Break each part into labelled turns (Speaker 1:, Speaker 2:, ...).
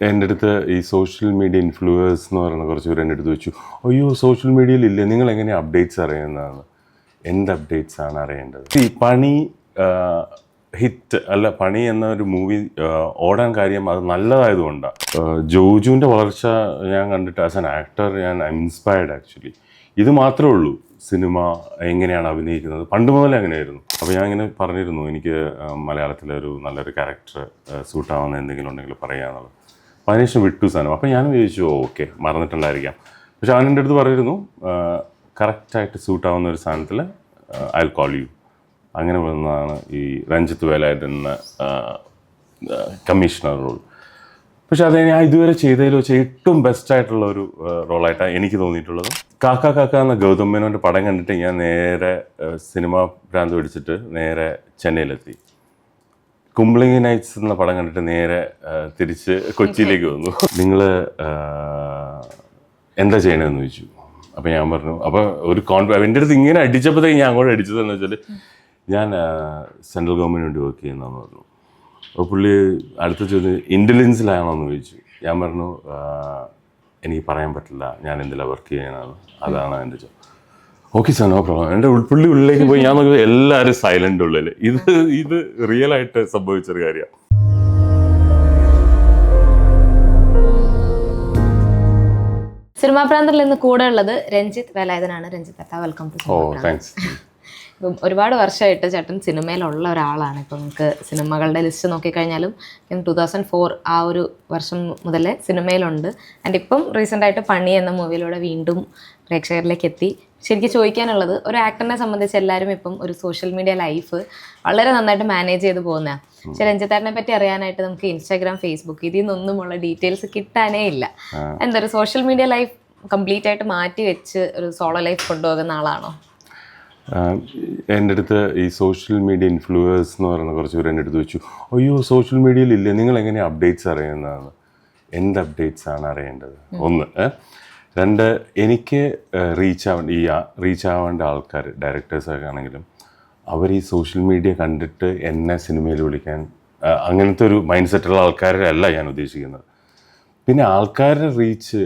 Speaker 1: എൻ്റെ അടുത്ത് ഈ സോഷ്യൽ മീഡിയ ഇൻഫ്ലുവേഴ്സ് എന്ന് പറയുന്ന കുറച്ച് പേര് എൻ്റെ അടുത്ത് വെച്ചു, അയ്യോ സോഷ്യൽ മീഡിയയിൽ ഇല്ലേ, നിങ്ങൾ എങ്ങനെയാണ് അപ്ഡേറ്റ്സ് അറിയുന്നതാണ്? എന്ത് അപ്ഡേറ്റ്സ് ആണ് അറിയേണ്ടത്? ഈ പണി ഹിറ്റ് അല്ല, പണി എന്ന ഒരു മൂവി ഓടാൻ കാര്യം അത് നല്ലതായതുകൊണ്ടാണ്. ജോജുവിൻ്റെ വളർച്ച ഞാൻ കണ്ടിട്ട് ആസ് ആൻ ആക്ടർ ഞാൻ ഇൻസ്പയർഡ് ആക്ച്വലി. ഇത് മാത്രമേ ഉള്ളൂ സിനിമ എങ്ങനെയാണ് അഭിനയിക്കുന്നത്, പണ്ട് മുതലേ അങ്ങനെയായിരുന്നു. അപ്പോൾ ഞാൻ ഇങ്ങനെ പറഞ്ഞിരുന്നു, എനിക്ക് മലയാളത്തിലെ ഒരു നല്ലൊരു ക്യാരക്ടർ സൂട്ടാവുന്ന എന്തെങ്കിലും ഉണ്ടെങ്കിൽ പറയാന്നുള്ളത്. അപ്പോൾ അതിനുശേഷം വിട്ടു സാധനം. അപ്പോൾ ഞാൻ വിചാരിച്ചു ഓക്കെ മറന്നിട്ടുണ്ടായിരിക്കാം. പക്ഷെ അവൻ എൻ്റെ അടുത്ത് പറഞ്ഞിരുന്നു കറക്റ്റായിട്ട് സൂട്ടാവുന്ന ഒരു സാധനത്തിൽ ഐ വിൽ കോൾ യു. അങ്ങനെ വന്നതാണ് ഈ രഞ്ജിത്ത് വേലായുധൻ എന്ന കമ്മീഷണർ റോൾ. പക്ഷെ അത് ഞാൻ ഇതുവരെ ചെയ്തതിൽ വെച്ച് ഏറ്റവും ബെസ്റ്റായിട്ടുള്ള ഒരു റോളായിട്ടാണ് എനിക്ക് തോന്നിയിട്ടുള്ളത്. കാക്ക കാക്ക എന്ന ഗൗതം മേനോൻ്റെ പടം കണ്ടിട്ട് ഞാൻ നേരെ സിനിമ ഭ്രാന്ത് പിടിച്ചിട്ട് നേരെ ചെന്നൈയിലെത്തി. കുംബ്ലിംഗ് നൈറ്റ്സ് എന്ന പടം കണ്ടിട്ട് നേരെ തിരിച്ച് കൊച്ചിയിലേക്ക് വന്നു. നിങ്ങൾ എന്താ ചെയ്യണമെന്ന് ചോദിച്ചു. അപ്പോൾ ഞാൻ പറഞ്ഞു, അപ്പോൾ ഒരു എൻ്റെ അടുത്ത് ഇങ്ങനെ അടിച്ചപ്പോഴത്തേക്ക് ഞാൻ അങ്ങോട്ട് അടിച്ചതെന്ന് വെച്ചാൽ ഞാൻ സെൻട്രൽ ഗവൺമെൻറ് വേണ്ടി വർക്ക് ചെയ്യുന്നതെന്ന് പറഞ്ഞു. അപ്പോൾ പുള്ളി അടുത്ത ചോദ്യം ഇൻ്റലിജൻസിലാണോ എന്ന് ചോദിച്ചു. ഞാൻ പറഞ്ഞു എനിക്ക് പറയാൻ പറ്റില്ല, ഞാൻ എന്തിലാണ് വർക്ക് ചെയ്യാനാണ്, അതാണ് എൻ്റെ ചോദ്യം. Okay sir no problem. എൻ്റെ പുള്ളി ഉള്ളിലേക്ക് പോയി ഞാൻ നോക്കിയത് എല്ലാവരും സൈലൻ്റ് ഉള്ളിൽ. ഇത് റിയലായിട്ട് സംഭവിച്ചൊരു കാര്യമാണ്.
Speaker 2: സിനിമാ പ്രാന്തറിൽ നിന്ന് കൂടെ ഉള്ളത് രഞ്ജിത്ത് വേലായുധനാണ്. Ranjith welcome to.
Speaker 1: Oh thanks.
Speaker 2: ഇപ്പം ഒരുപാട് വർഷമായിട്ട് ചേട്ടൻ സിനിമയിലുള്ള ഒരാളാണ്. ഇപ്പം നമുക്ക് സിനിമകളുടെ ലിസ്റ്റ് നോക്കിക്കഴിഞ്ഞാലും 2004 ആ ഒരു വർഷം മുതലേ സിനിമയിലുണ്ട്. ആൻഡ് ഇപ്പം റീസെൻ്റായിട്ട് പണി എന്ന മൂവിയിലൂടെ വീണ്ടും പ്രേക്ഷകരിലേക്ക് എത്തി. ശരിക്കും ചോദിക്കാനുള്ളത്, ഒരു ആക്ടറിനെ സംബന്ധിച്ച് എല്ലാവരും ഇപ്പം ഒരു സോഷ്യൽ മീഡിയ ലൈഫ് വളരെ നന്നായിട്ട് മാനേജ് ചെയ്ത് പോകുന്നതാണ്. പക്ഷെ രഞ്ജിത്തേട്ടനെ പറ്റി അറിയാനായിട്ട് നമുക്ക് ഇൻസ്റ്റാഗ്രാം, ഫേസ്ബുക്ക് ഇതിൽ നിന്നൊന്നുമുള്ള ഡീറ്റെയിൽസ് കിട്ടാനേ ഇല്ല. എന്താ ഒരു സോഷ്യൽ മീഡിയ ലൈഫ് കംപ്ലീറ്റ് ആയിട്ട് മാറ്റി വെച്ച് ഒരു സോളോ ലൈഫ് കൊണ്ടുപോകുന്ന ആളാണോ?
Speaker 1: എൻ്റെ അടുത്ത് ഈ സോഷ്യൽ മീഡിയ ഇൻഫ്ലുവേഴ്സ് എന്ന് പറയുന്ന കുറച്ച് പേര് എൻ്റെ അടുത്ത് വെച്ചു, അയ്യോ സോഷ്യൽ മീഡിയയിൽ ഇല്ലേ, നിങ്ങൾ എങ്ങനെയാണ് അപ്ഡേറ്റ്സ് അറിയുന്നതാണ്? എന്ത് അപ്ഡേറ്റ്സ് ആണ് അറിയേണ്ടത്? ഒന്ന്. രണ്ട്, എനിക്ക് റീച്ച് ആവേണ്ട ആൾക്കാർ, ഡയറക്ടേഴ്സൊക്കെ ആണെങ്കിലും അവർ ഈ സോഷ്യൽ മീഡിയ കണ്ടിട്ട് എന്നെ സിനിമയിൽ വിളിക്കാൻ അങ്ങനത്തെ ഒരു മൈൻഡ് സെറ്റുള്ള ആൾക്കാരല്ല ഞാൻ ഉദ്ദേശിക്കുന്നത്. പിന്നെ ആൾക്കാരുടെ റീച്ച്,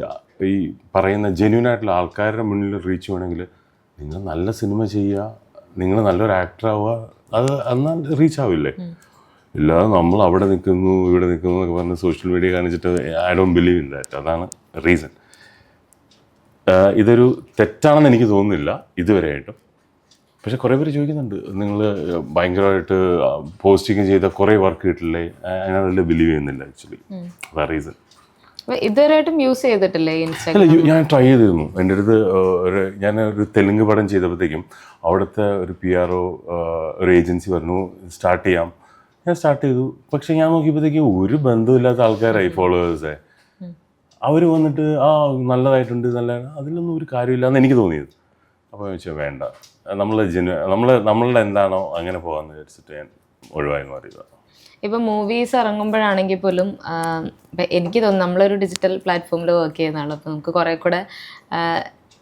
Speaker 1: ഈ പറയുന്ന ജെന്യൂൻ ആയിട്ടുള്ള ആൾക്കാരുടെ മുന്നിൽ റീച്ച് വേണമെങ്കിൽ നിങ്ങൾ നല്ല സിനിമ ചെയ്യുക, നിങ്ങൾ നല്ലൊരു ആക്ടർ ആവുക, അത് എന്നാൽ റീച്ച് ആവില്ലേ? ഇല്ലാതെ നമ്മൾ അവിടെ നിൽക്കുന്നു ഇവിടെ നിൽക്കുന്നു എന്നൊക്കെ പറഞ്ഞ് സോഷ്യൽ മീഡിയ കാണിച്ചിട്ട് I don't believe in that. അതാണ് റീസൺ. ഇതൊരു തെറ്റാണെന്ന് എനിക്ക് തോന്നുന്നില്ല ഇതുവരെയായിട്ടും. പക്ഷെ കുറേ പേര് ചോദിക്കുന്നുണ്ട്, നിങ്ങൾ ഭയങ്കരമായിട്ട് പോസ്റ്റിങ് ചെയ്ത കുറേ വർക്ക് കിട്ടില്ലേ, അതിനകത്ത് ബിലീവ് ചെയ്യുന്നില്ല ആക്ച്വലി. അതാ റീസൺ.
Speaker 2: ഇതുവരെയായിട്ടും യൂസ് ചെയ്തിട്ടില്ലേ ഇൻസ്റ്റാഗ്രാം?
Speaker 1: അല്ല, ഞാൻ ട്രൈ ചെയ്തിരുന്നു. എൻ്റെ അടുത്ത് ഞാനൊരു തെലുങ്ക് പടം ചെയ്തപ്പോഴത്തേക്കും അവിടുത്തെ ഒരു PR ഒരു ഏജൻസി പറഞ്ഞു സ്റ്റാർട്ട് ചെയ്യാം. ഞാൻ സ്റ്റാർട്ട് ചെയ്തു. പക്ഷെ ഞാൻ നോക്കിയപ്പോഴത്തേക്കും ഒരു ബന്ധമില്ലാത്ത ആൾക്കാരായി ഫോളോവേഴ്സേ. അവർ വന്നിട്ട് നല്ലതായിട്ടുണ്ട്, അതിലൊന്നും ഒരു കാര്യമില്ല എന്ന് എനിക്ക് തോന്നിയത്. അപ്പോൾ ഞാൻ വെച്ചാൽ വേണ്ട, നമ്മളുടെ എന്താണോ അങ്ങനെ പോകാമെന്ന് വിചാരിച്ചിട്ട് ഞാൻ ഒഴിവായി മാറിയതാണ്.
Speaker 2: ഇപ്പം മൂവീസ് ഇറങ്ങുമ്പോഴാണെങ്കിൽ പോലും എനിക്ക് തോന്നുന്നു നമ്മളൊരു ഡിജിറ്റൽ പ്ലാറ്റ്ഫോമിൽ വർക്ക് ചെയ്യുന്നതാണ്. അപ്പോൾ നമുക്ക് കുറേ കൂടെ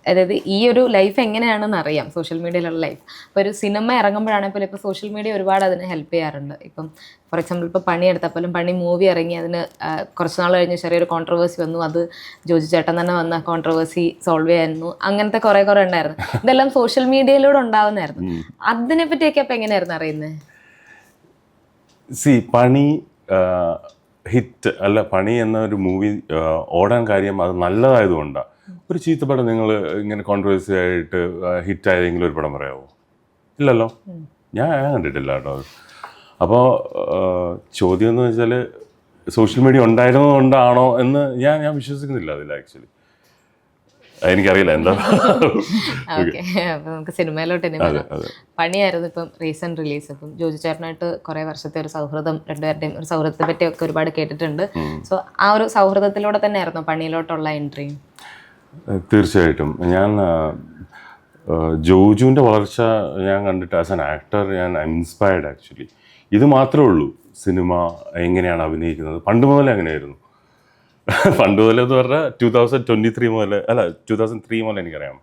Speaker 2: അതായത് ഈ ഒരു ലൈഫ് എങ്ങനെയാണെന്ന് അറിയാം, സോഷ്യൽ മീഡിയയിലുള്ള ലൈഫ്. അപ്പോൾ ഒരു സിനിമ ഇറങ്ങുമ്പോഴാണെങ്കിൽ പോലും ഇപ്പോൾ സോഷ്യൽ മീഡിയ ഒരുപാട് അതിന് ഹെൽപ്പ് ചെയ്യാറുണ്ട്. ഇപ്പം ഫോർ എക്സാമ്പിൾ ഇപ്പോൾ പണി എടുത്തപ്പോഴും പണി മൂവി ഇറങ്ങി, അതിന് കുറച്ച് നാൾ കഴിഞ്ഞ് ചെറിയൊരു കോൺട്രവേഴ്സി വന്നു. അത് ജോജു ചേട്ടൻ തന്നെ വന്ന കോൺട്രവേഴ്സി സോൾവ് ചെയ്യായിരുന്നു. അങ്ങനത്തെ കുറേ ഉണ്ടായിരുന്നു. ഇതെല്ലാം സോഷ്യൽ മീഡിയയിലൂടെ ഉണ്ടാവുന്നതായിരുന്നു. അതിനെപ്പറ്റിയൊക്കെ അപ്പോൾ എങ്ങനെയായിരുന്നു അറിയുന്നത്?
Speaker 1: പണി ഹിറ്റ് അല്ല, പണി എന്ന ഒരു മൂവി ഓടാൻ കാര്യം അത് നല്ലതായതുകൊണ്ടാണ്. ഒരു ചീത്തപ്പടം നിങ്ങൾ ഇങ്ങനെ കോൺട്രവേഴ്സി ആയിട്ട് ഹിറ്റായതെങ്കിലും ഒരു പടം പറയാമോ? ഇല്ലല്ലോ, ഞാൻ കണ്ടിട്ടില്ല കേട്ടോ. അപ്പോൾ ചോദ്യം എന്ന് വെച്ചാൽ സോഷ്യൽ മീഡിയ ഉണ്ടായിരുന്നതുകൊണ്ടാണോ എന്ന് ഞാൻ വിശ്വസിക്കുന്നില്ല അതിൽ ആക്ച്വലി. എനിക്കറിയില്ല എന്താ.
Speaker 2: ഓക്കെ, അപ്പോൾ നമുക്ക് സിനിമയിലോട്ട് ഇനി പണിയായിരുന്നു ഇപ്പം റീസെന്റ് റിലീസ്. ഇപ്പം ജോജു ചേട്ടനായിട്ട് കുറേ വർഷത്തെ ഒരു സൗഹൃദം, രണ്ടുപേരുടെയും ഒരു സൗഹൃദത്തെ പറ്റിയൊക്കെ ഒരുപാട് കേട്ടിട്ടുണ്ട്. സോ ആ ഒരു സൗഹൃദത്തിലൂടെ തന്നെ ആയിരുന്നു പണിയിലോട്ടുള്ള എൻട്രി?
Speaker 1: തീർച്ചയായിട്ടും. ഞാൻ ജോജുവിൻ്റെ വളർച്ച ഞാൻ കണ്ടിട്ട് ആസ് ആൻ ആക്ടർ ഞാൻ ഇൻസ്പയർഡ് ആക്ച്വലി. ഇത് മാത്രമേ ഉള്ളൂ സിനിമ എങ്ങനെയാണ് അഭിനയിക്കുന്നത്, പണ്ട് മുതലേ അങ്ങനെയായിരുന്നു. പണ്ട് മുതലെന്ന് പറഞ്ഞാൽ 2023 മുതൽ, അല്ല 2003 മുതൽ എനിക്കറിയാം.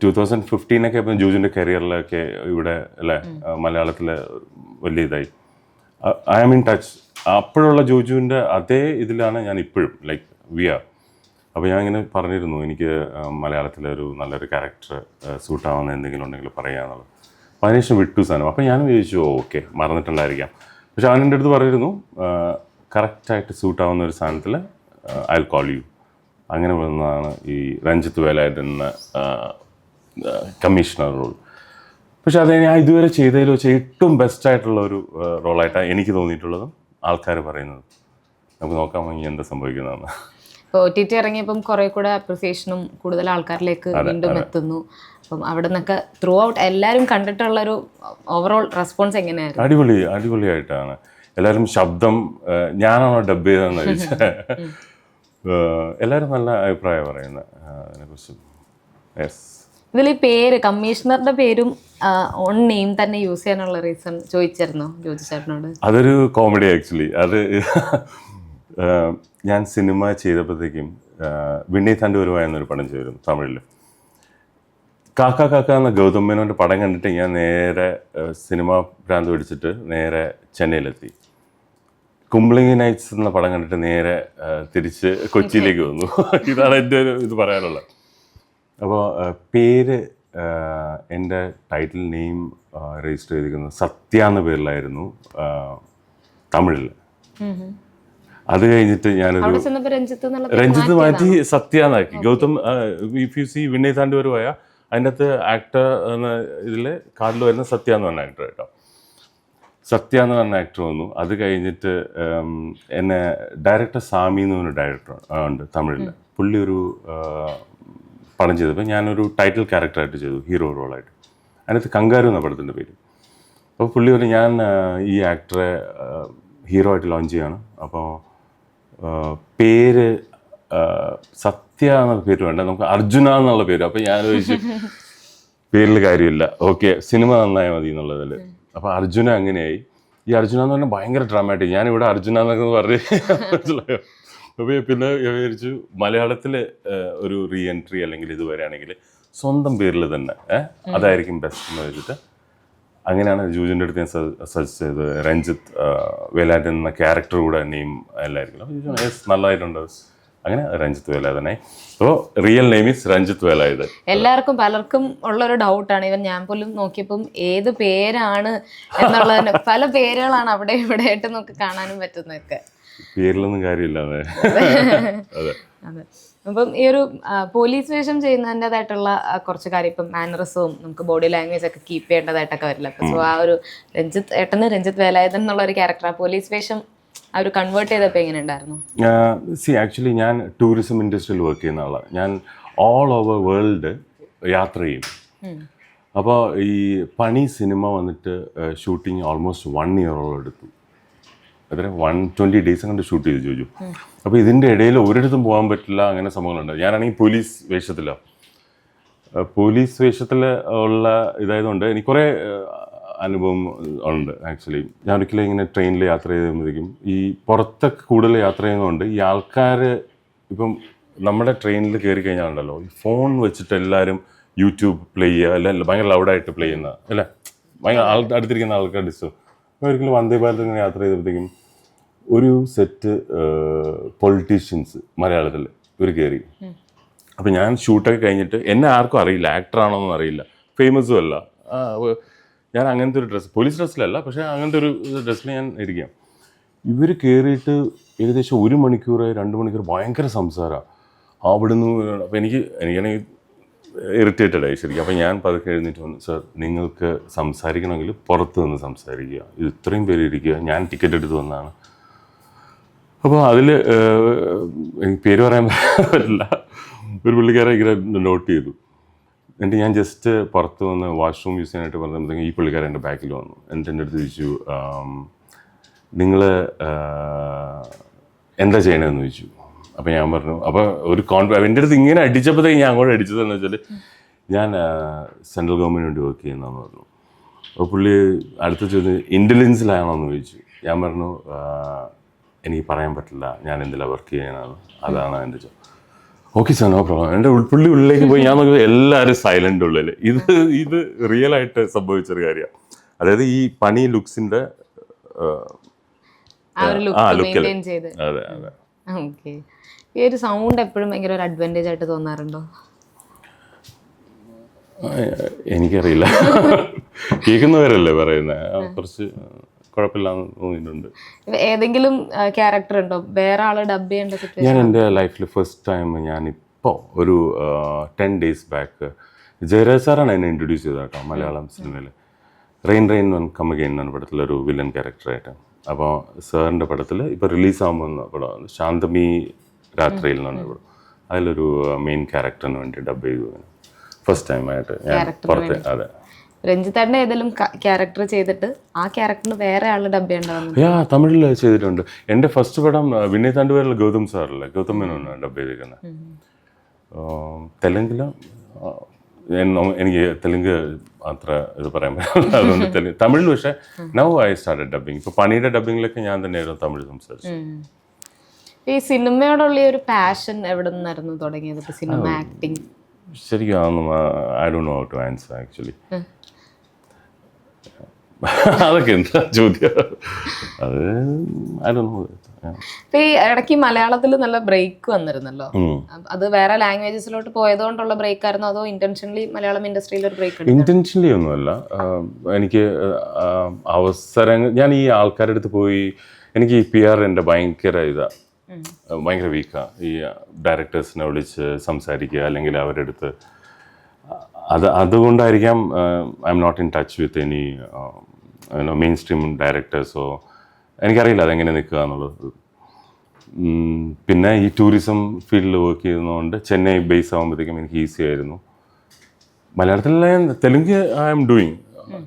Speaker 1: 2015 ഇപ്പം ജോജുവിൻ്റെ കരിയറിലൊക്കെ ഇവിടെ അല്ലേ മലയാളത്തിലെ വലിയ ഇതായി. ഐ ആം ഇൻ ടച്ച് അപ്പോഴുള്ള ജോജുവിൻ്റെ അതേ ഇതിലാണ് ഞാൻ ഇപ്പോഴും ലൈക്ക് വി ആർ. അപ്പോൾ ഞാൻ ഇങ്ങനെ പറഞ്ഞിരുന്നു എനിക്ക് മലയാളത്തിലെ ഒരു നല്ലൊരു ക്യാരക്ടർ സൂട്ടാവുന്ന എന്തെങ്കിലും ഉണ്ടെങ്കിൽ പറയാന്നുള്ളത്. അപ്പോൾ അതിനുശേഷം വിട്ടു സാധനം. അപ്പോൾ ഞാനും ചോദിച്ചു ഓക്കെ മറന്നിട്ടുണ്ടായിരിക്കാം. പക്ഷെ അവൻ എൻ്റെ അടുത്ത് പറഞ്ഞിരുന്നു കറക്റ്റായിട്ട് സൂട്ടാവുന്ന ഒരു സാധനത്തിൽ ഐ വിൽ കോൾ യു. അങ്ങനെ വന്നതാണ് ഈ രഞ്ജിത്ത് വേലായുധൻ എന്ന കമ്മീഷണർ റോൾ. പക്ഷെ അത് ഞാൻ ഇതുവരെ ചെയ്തതിൽ വെച്ച് ഏറ്റവും ബെസ്റ്റായിട്ടുള്ള ഒരു റോളായിട്ടാണ് എനിക്ക് തോന്നിയിട്ടുള്ളതും ആൾക്കാർ പറയുന്നത്. നമുക്ക് നോക്കാൻ വേണ്ടി എന്താ സംഭവിക്കുന്നതെന്ന്.
Speaker 2: ഇപ്പോൾ OTT ഇറങ്ങിയപ്പം കുറേ കൂടെ അപ്രിസിയേഷനും കൂടുതൽ ആൾക്കാരിലേക്ക് വീണ്ടും എത്തുന്നു. അപ്പം അവിടെ നിന്നൊക്കെ ത്രൂ ഔട്ട് എല്ലാവരും കണ്ടിട്ടുള്ളൊരു ഓവറോൾ റെസ്പോൺസ് എങ്ങനെയായിരുന്നു?
Speaker 1: അടിപൊളിയായിട്ടാണ് എല്ലാവരും. ശബ്ദം ഞാനാണോ ഡബ് ചെയ്തതെന്ന് ചോദിച്ചാൽ എല്ലാവരും നല്ല അഭിപ്രായം പറയുന്നത് അതിനെക്കുറിച്ച്. യെസ്.
Speaker 2: ഇതിൽ ഈ പേര് കമ്മീഷണറുടെ പേരും ഓൺ നെയിം തന്നെ യൂസ് ചെയ്യാനുള്ള റീസൺ ചോദിച്ചായിരുന്നോ ജോജു ചേട്ടനോട്?
Speaker 1: അതൊരു കോമഡി ആക്ച്വലി. അത് ഞാൻ സിനിമ ചെയ്തപ്പോഴത്തേക്കും വിണ്ണീത് ആൻഡ് വരുവാ എന്നൊരു പടം ചെയ്തിരുന്നു തമിഴിൽ. കാക്ക കാക്ക എന്ന ഗൗതം മേനോൻ്റെ പടം കണ്ടിട്ട് ഞാൻ നേരെ സിനിമ ഭ്രാന്ത് പിടിച്ചിട്ട് നേരെ ചെന്നൈയിലെത്തി. കുംബ്ലിംഗ് നൈറ്റ്സ് എന്ന പടം കണ്ടിട്ട് നേരെ തിരിച്ച് കൊച്ചിയിലേക്ക് വന്നു. ഇതാണ് എൻ്റെ ഒരു ഇത് പറയാനുള്ളത്. അപ്പോൾ പേര് എൻ്റെ ടൈറ്റിൽ നെയിം രജിസ്റ്റർ ചെയ്തിരിക്കുന്നത് സത്യ എന്ന പേരിലായിരുന്നു തമിഴിൽ. അത് കഴിഞ്ഞിട്ട് ഞാനൊരു രഞ്ജിത്ത് മാറ്റി സത്യ എന്നാക്കി. Gautham if you see Vineeth and വരുവായ അതിൻ്റെ അകത്ത് ആക്ടർ എന്ന ഇതിൽ കാർഡിൽ വരുന്ന സത്യ എന്ന് പറഞ്ഞ ആക്ടർ കേട്ടോ. സത്യ എന്ന് പറഞ്ഞ ആക്ടർ വന്നു. അത് കഴിഞ്ഞിട്ട് എന്നെ ഡയറക്ടർ സാമി എന്ന് പറഞ്ഞ ഡയറക്ടർ ഉണ്ട് തമിഴിൽ. പുള്ളി ഒരു പടം ചെയ്തപ്പോൾ ഞാനൊരു ടൈറ്റിൽ ക്യാരക്ടറായിട്ട് ചെയ്തു, ഹീറോ റോളായിട്ട്. അതിനകത്ത് കങ്കാരു എന്ന പടത്തിൻ്റെ പേര്. അപ്പോൾ പുള്ളി പറഞ്ഞു ഞാൻ ഈ ആക്ടറെ ഹീറോ ആയിട്ട് ലോഞ്ച് ചെയ്യാണ്. അപ്പോൾ പേര് സത്യ എന്ന പേര് വേണ്ട, നമുക്ക് അർജുന എന്നുള്ള പേര്. അപ്പോൾ ഞാൻ ചോദിച്ചു പേരിൽ കാര്യമില്ല, ഓക്കെ സിനിമ നന്നായി മതി എന്നുള്ളതിൽ. അപ്പോൾ അർജുന അങ്ങനെയായി. ഈ അർജുന എന്ന് പറഞ്ഞാൽ ഭയങ്കര ഡ്രാമാറ്റിക്. ഞാനിവിടെ അർജുന എന്നൊക്കെ പറഞ്ഞ് മനസ്സിലായോ. അപ്പോൾ പിന്നെ വിചാരിച്ചു മലയാളത്തിൽ ഒരു റീ എൻട്രി അല്ലെങ്കിൽ ഇത് വരികയാണെങ്കിൽ സ്വന്തം പേരിൽ തന്നെ അതായിരിക്കും ബെസ്റ്റ് എന്ന് വെച്ചിട്ട് അങ്ങനെയാണ് ജോജുവിൻ്റെ അടുത്ത് ഞാൻ സജസ്റ്റ് ചെയ്തത്. രഞ്ജിത്ത് വേലായുധൻ എന്ന ക്യാരക്ടർ കൂടെ നെയിം എല്ലായിരിക്കും. അപ്പോൾ യെസ് നല്ലതായിട്ടുണ്ട്. അങ്ങനെ രഞ്ജിത്ത് വേലായുധനായി. അപ്പോൾ real name is Ranjith Velayudhan.
Speaker 2: എല്ലാവർക്കും പലർക്കും ഉള്ളൊരു ഡൗട്ടാണ്. ഇവൻ ഞാൻ പോലും നോക്കിയപ്പം ഏത് പേരാണ് എന്നുള്ളതിന് പല പേരുകളാണ് അവിടെ ഇവിടെ ആയിട്ട് നമുക്ക് കാണാനും പറ്റുന്നതൊക്കെ.
Speaker 1: പേരിലൊന്നും കാര്യമില്ല. അതെ
Speaker 2: അതെ. അപ്പം ഈ ഒരു പോലീസ് വേഷം ചെയ്യുന്നതിൻ്റെതായിട്ടുള്ള കുറച്ച് കാര്യം ഇപ്പം മാനറിസവും നമുക്ക് ബോഡി ലാംഗ്വേജ് ഒക്കെ കീപ്പ് ചെയ്യേണ്ടതായിട്ടൊക്കെ വരില്ല. അപ്പം സോ ആ ഒരു രഞ്ജിത്ത് വേലായുധൻ എന്നുള്ള ഒരു ക്യാരക്ടർ പോലീസ് വേഷം ആ ഒരു കൺവേർട്ട് ചെയ്തപ്പോൾ എങ്ങനെ ഉണ്ടായിരുന്നു?
Speaker 1: ആക്ച്വലി ഞാൻ ടൂറിസം ഇൻഡസ്ട്രിയിൽ വർക്ക് ചെയ്യുന്ന ആളാണ്. ഞാൻ ഓൾ ഓവർ വേൾഡ് യാത്ര ചെയ്യും. അപ്പോൾ ഈ പണി സിനിമ വന്നിട്ട് ഷൂട്ടിങ് ഓൾമോസ്റ്റ് 1 ഇയറോളം എടുത്തു. എത്ര 120 ഡേയ്സ് കൊണ്ട് ഷൂട്ട് ചെയ്ത് ചോദിച്ചു. അപ്പോൾ ഇതിൻ്റെ ഇടയിൽ ഒരിടത്തും പോകാൻ പറ്റില്ല, അങ്ങനെ സംഭവങ്ങളുണ്ട്. ഞാനാണെങ്കിൽ പോലീസ് വേഷത്തിലാണ്. പോലീസ് വേഷത്തിൽ ഉള്ള ഇതായതുകൊണ്ട് എനിക്ക് കുറേ അനുഭവം ഉണ്ട്. ആക്ച്വലി ഞാൻ ഒരിക്കലും ഇങ്ങനെ ട്രെയിനിൽ യാത്ര ചെയ്യുമ്പോഴേക്കും ഈ പുറത്തൊക്കെ കൂടുതൽ യാത്ര ചെയ്യുന്നതുകൊണ്ട് ഈ ആൾക്കാർ ഇപ്പം നമ്മുടെ ട്രെയിനിൽ കയറി കഴിഞ്ഞാലുണ്ടല്ലോ ഈ ഫോൺ വെച്ചിട്ട് എല്ലാവരും യൂട്യൂബ് പ്ലേ ചെയ്യുക, അല്ല ഭയങ്കര ലൗഡായിട്ട് പ്ലേ ചെയ്യുന്ന അല്ല ഭയങ്കര അടുത്തിരിക്കുന്ന ആൾക്കാർ ഡിസ്റ്റർബ്. ഒരിക്കലും വന്ദേ ഭാരത് ഇങ്ങനെ യാത്ര ചെയ്തപ്പോഴത്തേക്കും ഒരു സെറ്റ് പൊളിറ്റീഷ്യൻസ് മലയാളത്തിൽ ഒരു കയറി. അപ്പം ഞാൻ ഷൂട്ടൊക്കെ കഴിഞ്ഞിട്ട് എന്നെ ആർക്കും അറിയില്ല, ആക്ടറാണോന്നും അറിയില്ല, ഫേമസും അല്ല. ഞാൻ അങ്ങനത്തെ ഒരു ഡ്രസ്സ്, പോലീസ് ഡ്രസ്സിലല്ല, പക്ഷേ അങ്ങനത്തെ ഒരു ഡ്രസ്സിൽ ഞാൻ ഇരിക്കാം. ഇവർ കയറിയിട്ട് ഏകദേശം 1 മണിക്കൂർ 2 മണിക്കൂർ ഭയങ്കര സംസാരമാണ് അവിടുന്ന്. അപ്പോൾ എനിക്കാണെങ്കിൽ ഇറിറ്റേറ്റഡ് ആയി ശരിക്കും. അപ്പോൾ ഞാൻ പതുക്കെ എഴുന്നേറ്റ് വന്നു, സാർ നിങ്ങൾക്ക് സംസാരിക്കണമെങ്കിൽ പുറത്ത് നിന്ന് സംസാരിക്കുക, ഇത് ഇത്രയും പേര് ഇരിക്കുക, ഞാൻ ടിക്കറ്റ് എടുത്ത് വന്നതാണ്. അപ്പോൾ അതിൽ എനിക്ക് പേര് പറയാൻ പറ്റില്ല, ഒരു പുള്ളിക്കാരെ ഇങ്ങനെ നോട്ട് ചെയ്തു. എന്നിട്ട് ഞാൻ ജസ്റ്റ് പുറത്ത് വന്ന് വാഷ്റൂം യൂസ് ചെയ്യാനായിട്ട് പറഞ്ഞപ്പോഴത്തേക്കും ഈ പുള്ളിക്കാരൻ എൻ്റെ ബാക്കിൽ വന്നു. എന്നിട്ട് എൻ്റെ അടുത്ത് ചോദിച്ചു നിങ്ങൾ എന്താ ചെയ്യണമെന്ന് ചോദിച്ചു. അപ്പോൾ ഞാൻ പറഞ്ഞു, അപ്പോൾ ഒരു എൻ്റെ അടുത്ത് ഇങ്ങനെ അടിച്ചപ്പോഴത്തേക്ക് ഞാൻ അങ്ങോട്ട് അടിച്ചതെന്ന് വെച്ചാൽ ഞാൻ സെൻട്രൽ ഗവൺമെൻറ് വേണ്ടി വർക്ക് ചെയ്യുന്നതെന്ന് പറഞ്ഞു. അപ്പോൾ പുള്ളി അടുത്ത ചോദിച്ചു ഇൻ്റലിജൻസിലാണോ എന്ന് ചോദിച്ചു. ഞാൻ പറഞ്ഞു എനിക്ക് പറയാൻ പറ്റില്ല, ഞാൻ എന്തിലാണ് വർക്ക് ചെയ്യാനാണ്, അതാണ് എൻ്റെ job. Okay sir no problem. എൻ്റെ പുള്ളി ഉള്ളിലേക്ക് പോയി ഞാൻ നോക്കിയത് എല്ലാവരും സൈലൻ്റ് ഉള്ളിൽ. ഇത് റിയലായിട്ട് സംഭവിച്ചൊരു കാര്യമാണ്. അതായത് ഈ പണി ലുക്സിൻ്റെ
Speaker 2: ആ ഒരു ലുക്ക് മെയിൻറ്റെയിൻ ചെയ്ത്.
Speaker 1: അതെ അതെ.
Speaker 2: ഓക്കെ. ഈ ഒരു സൗണ്ട് എപ്പോഴും ഭയങ്കര ഒരു അഡ്വാൻറ്റേജ് ആയിട്ട് തോന്നാറുണ്ടോ?
Speaker 1: എനിക്കറിയില്ല, കേൾക്കുന്നവരല്ലേ പറയുന്നത്, കുറച്ച് കുഴപ്പമില്ലാന്ന് തോന്നിയിട്ടുണ്ട്.
Speaker 2: ഏതെങ്കിലും ക്യാരക്ടർ ഉണ്ടോ വേറെ ആള് ഡബ് ചെയ്യേണ്ട സിറ്റുവേഷൻ?
Speaker 1: ഞാൻ എൻ്റെ ലൈഫിൽ ഫസ്റ്റ് ടൈം ഞാനിപ്പോൾ ഒരു 10 days ബാക്ക് ജയരാജ് സാറാണ് എന്നെ ഇൻട്രൊഡ്യൂസ് ചെയ്തത് കേട്ടോ മലയാളം സിനിമയിൽ. റെയിൻ കം അഗെയിൻ എന്ന പടത്തിലൊരു വില്ലൻ ക്യാരക്ടറായിട്ട്. അപ്പോൾ സാറിൻ്റെ പടത്തിൽ ഇപ്പോൾ റിലീസാകുമ്പോൾ പടം ശാന്തമി രാത്രിയിൽ നിന്നാണ് പടം. അതിലൊരു മെയിൻ ക്യാരക്ടറിന് വേണ്ടി ഡബ് ചെയ്തു ഫസ്റ്റ് ടൈമായിട്ട് ഞാൻ പുറത്ത്. അതെ.
Speaker 2: രഞ്ജിത്തേട്ടൻ്റെ ഏതെങ്കിലും ക്യാരക്ടർ ചെയ്തിട്ട് ആ ക്യാരക്ടറിന് വേറെ ആൾ ഡബ് ചെയ്യേണ്ടതാണ്?
Speaker 1: തമിഴിൽ ചെയ്തിട്ടുണ്ട്. എൻ്റെ ഫസ്റ്റ് പടം വിനയ് താണ്ടുവരിൽ ഗൗതം സാറല്ലേ, ഗൗതം മേനോനാണ് ഡബ് ചെയ്തിരിക്കുന്നത്. തെലുങ്കിലും എനിക്ക് തെലുങ്ക് അത്ര ഇത് പറയാൻ പറ്റില്ല, അതുകൊണ്ട് തമിഴിൽ. പക്ഷേ നൗ ഐ സ്റ്റാർട്ടഡ് ഡബിങ്. ഇപ്പോൾ പണിയുടെ ഡബിങ്ങിലൊക്കെ ഞാൻ തന്നെയായിരുന്നു തമിഴ് സംസാരിച്ചത്.
Speaker 2: ഈ സിനിമയോടുള്ള ഒരു പാഷൻ എവിടെ നിന്നായിരുന്നു തുടങ്ങിയത്? ഇപ്പോൾ സിനിമ ആക്ടിങ്
Speaker 1: ശരിക്കും അതൊന്നും I don't know how to answer actually. അതൊക്കെ എന്താ ചോദ്യം, അത് ഐ ഡോണ്ട് നോ.
Speaker 2: ഇപ്പൊ ഈ ഇടയ്ക്ക് മലയാളത്തിൽ നല്ല ബ്രേക്ക് വന്നിരുന്നല്ലോ, അത് വേറെ ലാംഗ്വേജസിലോട്ട് പോയതുകൊണ്ടുള്ള ബ്രേക്ക് ആയിരുന്നോ അതോ ഇന്റൻഷനലി മലയാളം ഇൻഡസ്ട്രിയിൽ ഒരു ബ്രേക്ക്?
Speaker 1: ഇന്റൻഷനലി ഒന്നുമല്ല. എനിക്ക് അവസരങ്ങൾ, ഞാൻ ഈ ആൾക്കാരുടെ അടുത്ത് പോയി, എനിക്ക് ഈ PR എൻ്റെ ഭയങ്കര ഭയങ്കര വീക്കാണ്. ഈ ഡയറക്ടേഴ്സിനെ വിളിച്ച് സംസാരിക്കുക അല്ലെങ്കിൽ അവരുടെ അടുത്ത്, അതുകൊണ്ടായിരിക്കാം I am not in touch with any mainstream ഡയറക്ടേഴ്സോ. എനിക്കറിയില്ല അതെങ്ങനെ നിൽക്കുക എന്നുള്ളത്. പിന്നെ ഈ ടൂറിസം ഫീൽഡിൽ വർക്ക് ചെയ്യുന്നതുകൊണ്ട് ചെന്നൈ ബേസ് ആകുമ്പോഴത്തേക്കും എനിക്ക് ഈസി ആയിരുന്നു. മലയാളത്തിൽ Telugu I am doing,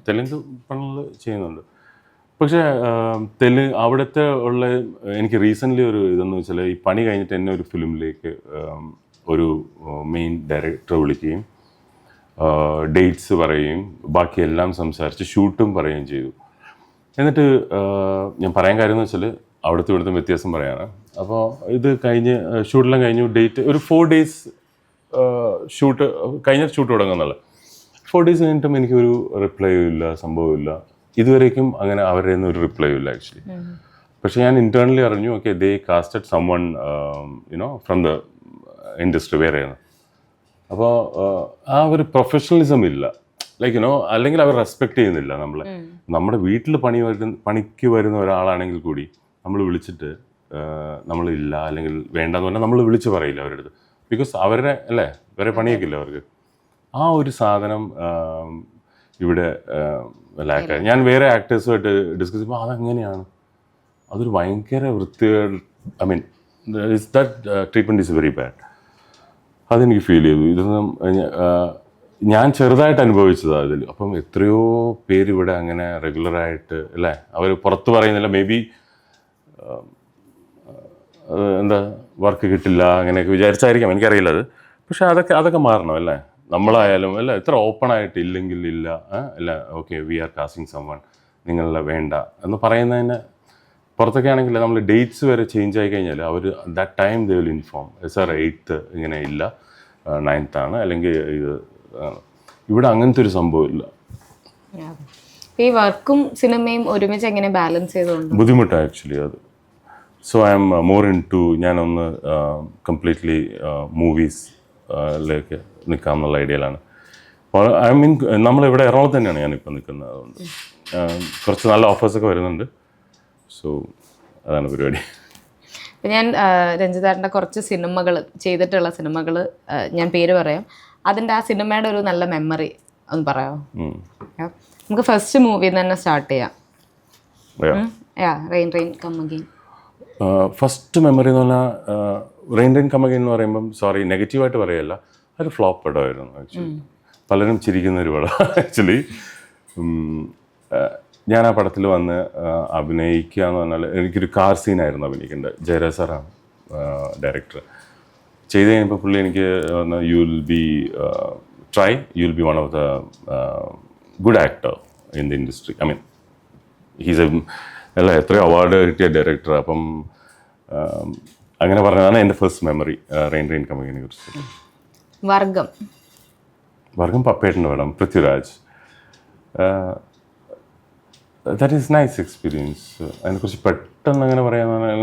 Speaker 1: Telugu പണികൾ ചെയ്യുന്നുണ്ട്. പക്ഷേ അവിടുത്തെ ഉള്ള എനിക്ക് റീസെൻ്റ്ലി ഒരു ഇതെന്ന് വെച്ചാൽ, ഈ പണി കഴിഞ്ഞിട്ട് എന്നെ ഒരു ഫിലിമിലേക്ക് ഒരു മെയിൻ ഡയറക്ടർ വിളിക്കുകയും ഡേറ്റ്സ് പറയുകയും ബാക്കിയെല്ലാം സംസാരിച്ച് ഷൂട്ടും പറയുകയും ചെയ്തു. എന്നിട്ട് ഞാൻ പറയാൻ കാര്യം എന്ന് വെച്ചാൽ അവിടുത്തെ ഇവിടുത്തെ വ്യത്യാസം പറയാണ്. അപ്പോൾ ഇത് കഴിഞ്ഞ് ഷൂട്ടെല്ലാം കഴിഞ്ഞു, ഡേറ്റ് ഒരു 4 days ഷൂട്ട് കഴിഞ്ഞ ഷൂട്ട് തുടങ്ങുന്നല്ല. 4 days കഴിഞ്ഞിട്ടും എനിക്കൊരു റിപ്ലൈയും ഇല്ല, സംഭവമില്ല. ഇതുവരേക്കും അങ്ങനെ അവരുടെ ഒന്നും ഒരു റിപ്ലൈ ഇല്ല ആക്ച്വലി. പക്ഷെ ഞാൻ ഇന്റേണലി അറിഞ്ഞു, okay they casted someone from the industry വേറെയാണ്. അപ്പോൾ ആ ഒരു പ്രൊഫഷണലിസം ഇല്ല, ലൈക്ക് അല്ലെങ്കിൽ അവർ റെസ്പെക്ട് ചെയ്യുന്നില്ല നമ്മളെ. നമ്മുടെ വീട്ടിൽ പണിക്ക് വരുന്ന ഒരാളാണെങ്കിൽ കൂടി നമ്മൾ വിളിച്ചിട്ട് നമ്മളില്ല അല്ലെങ്കിൽ വേണ്ടെന്ന് പറഞ്ഞാൽ നമ്മൾ വിളിച്ച് പറയില്ല അവരുടെ അടുത്ത്. ബിക്കോസ് അവരുടെ അല്ലേ വേറെ പണിയൊക്കെ ഇല്ല അവർക്ക്. ആ ഒരു സാധനം ഇവിടെ ലാക്കായി. ഞാൻ വേറെ ആക്ടേഴ്സുമായിട്ട് ഡിസ്കസ് ചെയ്യുമ്പോൾ അതെങ്ങനെയാണ്, അതൊരു ഭയങ്കര വൃത്തികേട്. I mean that treatment is very bad. അതെനിക്ക് ഫീൽ ചെയ്തു. ഇതൊന്നും ഞാൻ ചെറുതായിട്ട് അനുഭവിച്ചതാണ് ഇതിൽ. അപ്പം എത്രയോ പേര് ഇവിടെ അങ്ങനെ റെഗുലറായിട്ട് അല്ലേ, അവർ പുറത്ത് പറയുന്നില്ല. മേ ബി എന്താ വർക്ക് കിട്ടില്ല അങ്ങനെയൊക്കെ വിചാരിച്ചായിരിക്കാം, എനിക്കറിയില്ല അത്. പക്ഷെ അതൊക്കെ മാറണം അല്ലേ, നമ്മളായാലും അല്ല. ഇത്ര ഓപ്പൺ ആയിട്ട് ഇല്ലെങ്കിൽ ഇല്ല അല്ല, okay we are casting someone, നിങ്ങളെ വേണ്ട എന്ന് പറയുന്നതിന് പുറത്തൊക്കെ ആണെങ്കിൽ നമ്മൾ ഡേറ്റ്സ് വരെ ചേഞ്ച് ആയി കഴിഞ്ഞാൽ അവർ that time they will inform, sir 8th ഇങ്ങനെ ഇല്ല, 9th ആണ്, അല്ലെങ്കിൽ ഇത്. ഇവിടെ അങ്ങനത്തെ ഒരു സംഭവമില്ല.
Speaker 2: ഈ വർക്കും സിനിമയും ഒരുമിച്ച് എങ്ങനെ ബാലൻസ് ചെയ്തുകൊണ്ട്
Speaker 1: ബുദ്ധിമുട്ടാണ് ആക്ച്വലി അത്. So I am more into, ഞാനൊന്ന് കംപ്ലീറ്റ്ലി മൂവീസിലേക്ക് നിൽക്കാം എന്നുള്ള ഐഡിയയിലാണ്. ഐ മീൻ നമ്മളിവിടെ എറണാകുളത്ത് തന്നെയാണ് ഞാനിപ്പോൾ നിൽക്കുന്നത്. അതുകൊണ്ട് കുറച്ച് നല്ല ഓഫേഴ്സൊക്കെ വരുന്നുണ്ട്. സോ അതാണ് പരിപാടി.
Speaker 2: ഞാൻ രഞ്ജിത്തേട്ടൻ്റെ കുറച്ച് സിനിമകൾ ചെയ്തിട്ടുള്ള സിനിമകൾ ഞാൻ പേര് പറയാം. അതിൻ്റെ ആ സിനിമയുടെ ഒരു നല്ല മെമ്മറി ഒന്ന് പറയാമോ? നമുക്ക് ഫസ്റ്റ് മൂവിയിൽ നിന്ന് തന്നെ സ്റ്റാർട്ട് ചെയ്യാം. Rain come again.
Speaker 1: First memory എന്ന് പറഞ്ഞാൽ റെയിൻ കം അഗെയിൻ എന്ന് പറയുമ്പം, സോറി നെഗറ്റീവായിട്ട് പറയല്ല, അതൊരു ഫ്ലോപ്പ് പടമായിരുന്നു ആക്ച്വലി. പലരും ചിരിക്കുന്ന ഒരു പടം ആക്ച്വലി. ഞാൻ ആ പടത്തിൽ വന്ന് അഭിനയിക്കുക എന്ന് പറഞ്ഞാൽ എനിക്കൊരു കാർ സീനായിരുന്നു അഭിനയിക്കേണ്ടത്. ജയരാജ് സാറാണ് ഡയറക്ടർ. ചെയ്ത് കഴിഞ്ഞപ്പോൾ പുള്ളി എനിക്ക് you will be one of the good actor in the industry. I mean he's അല്ല എത്രയോ അവാർഡ് കിട്ടിയ ഡയറക്ടർ. അപ്പം അങ്ങനെ പറഞ്ഞതാണ് എൻ്റെ ഫസ്റ്റ് മെമ്മറി റെയിൻ കം അഗെയിനെ കുറിച്ച്. വർഗം പപ്പേട്ടൻ്റെ പടം, Prithviraj. That is nice experience. അതിനെക്കുറിച്ച് പെട്ടെന്ന് അങ്ങനെ പറയാന്ന് പറഞ്ഞാൽ